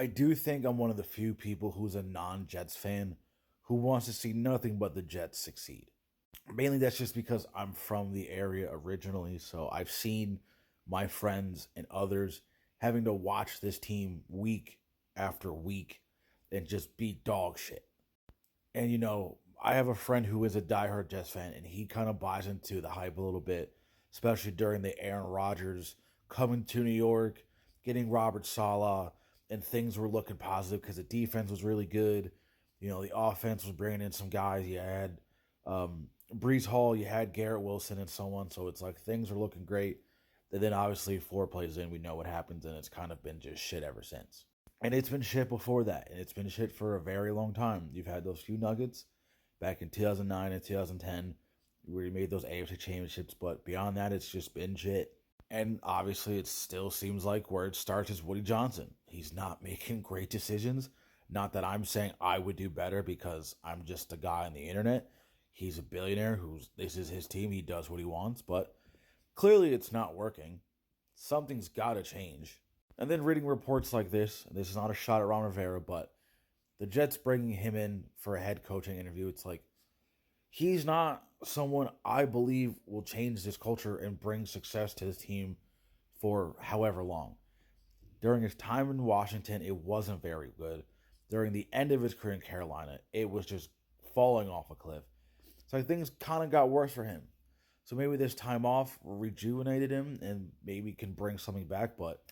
I do think I'm one of the few people who's a non-Jets fan who wants to see nothing but the Jets succeed. Mainly that's just because I'm from the area originally, so I've seen my friends and others having to watch this team week after week and just beat dog shit. And I have a friend who is a diehard Jets fan, and he kind of buys into the hype a little bit, especially during the Aaron Rodgers coming to New York, getting Robert Saleh, and things were looking positive because the defense was really good. The offense was bringing in some guys. You had Brees Hall, you had Garrett Wilson, and so on. So it's like things are looking great. And then obviously 4 plays in, we know what happens, and it's kind of been just shit ever since. And it's been shit before that, and it's been shit for a very long time. You've had those few nuggets back in 2009 and 2010 where you made those AFC championships, but beyond that, it's just been shit. And obviously, it still seems like where it starts is Woody Johnson. He's not making great decisions. Not that I'm saying I would do better because I'm just a guy on the internet. He's a billionaire this is his team. He does what he wants, but clearly it's not working. Something's got to change. And then reading reports like this is not a shot at Ron Rivera, but the Jets bringing him in for a head coaching interview, it's like, he's not someone I believe will change this culture and bring success to this team for however long. During his time in Washington, it wasn't very good. During the end of his career in Carolina, it was just falling off a cliff. So things kind of got worse for him. So maybe this time off rejuvenated him and maybe can bring something back. But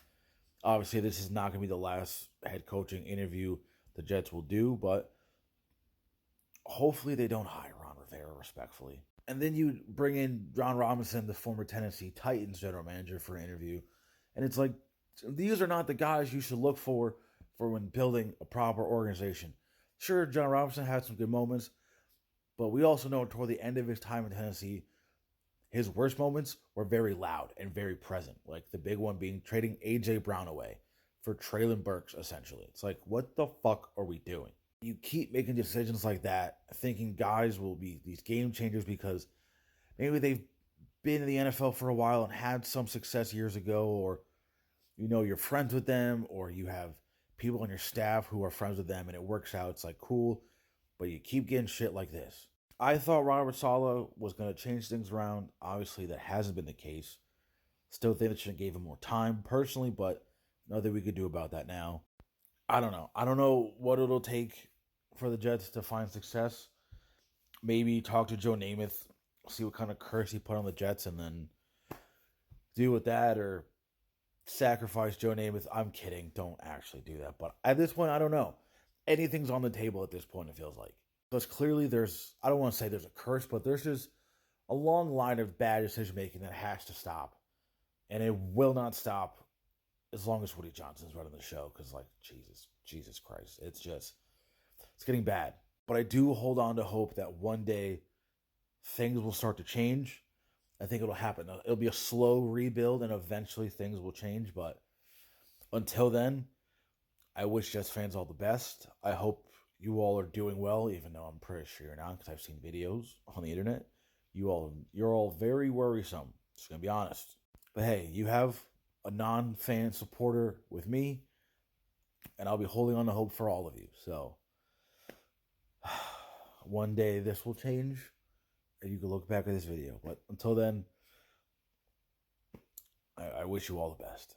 obviously, this is not going to be the last head coaching interview the Jets will do. But hopefully they don't hire Ron Rivera, respectfully. And then you bring in John Robinson, the former Tennessee Titans general manager, for an interview. And it's like, these are not the guys you should look for when building a proper organization. Sure, John Robinson had some good moments, but we also know toward the end of his time in Tennessee, his worst moments were very loud and very present. Like the big one being trading A.J. Brown away for Treylon Burks, essentially. It's like, what the fuck are we doing? You keep making decisions like that, thinking guys will be these game changers because maybe they've been in the NFL for a while and had some success years ago, or you're friends with them, or you have people on your staff who are friends with them and it works out. It's like cool, but you keep getting shit like this. I thought Robert Saleh was going to change things around. Obviously, that hasn't been the case. Still think they should have gave him more time personally, but nothing we could do about that now. I don't know. I don't know what it'll take for the Jets to find success. Maybe talk to Joe Namath, see what kind of curse he put on the Jets, and then deal with that, or sacrifice Joe Namath. I'm kidding. Don't actually do that. But at this point, I don't know. Anything's on the table at this point, it feels like. Because clearly I don't want to say there's a curse, but there's just a long line of bad decision making that has to stop. And it will not stop as long as Woody Johnson's running the show. Because, Jesus Christ. It's getting bad. But I do hold on to hope that one day things will start to change. I think it'll happen. It'll be a slow rebuild and eventually things will change. But until then, I wish Jets fans all the best. I hope you all are doing well, even though I'm pretty sure you're not, because I've seen videos on the internet. You're all very worrisome. Just gonna be honest. But hey, you have a non-fan supporter with me, and I'll be holding on to hope for all of you. So one day this will change, and you can look back at this video. But until then, I wish you all the best.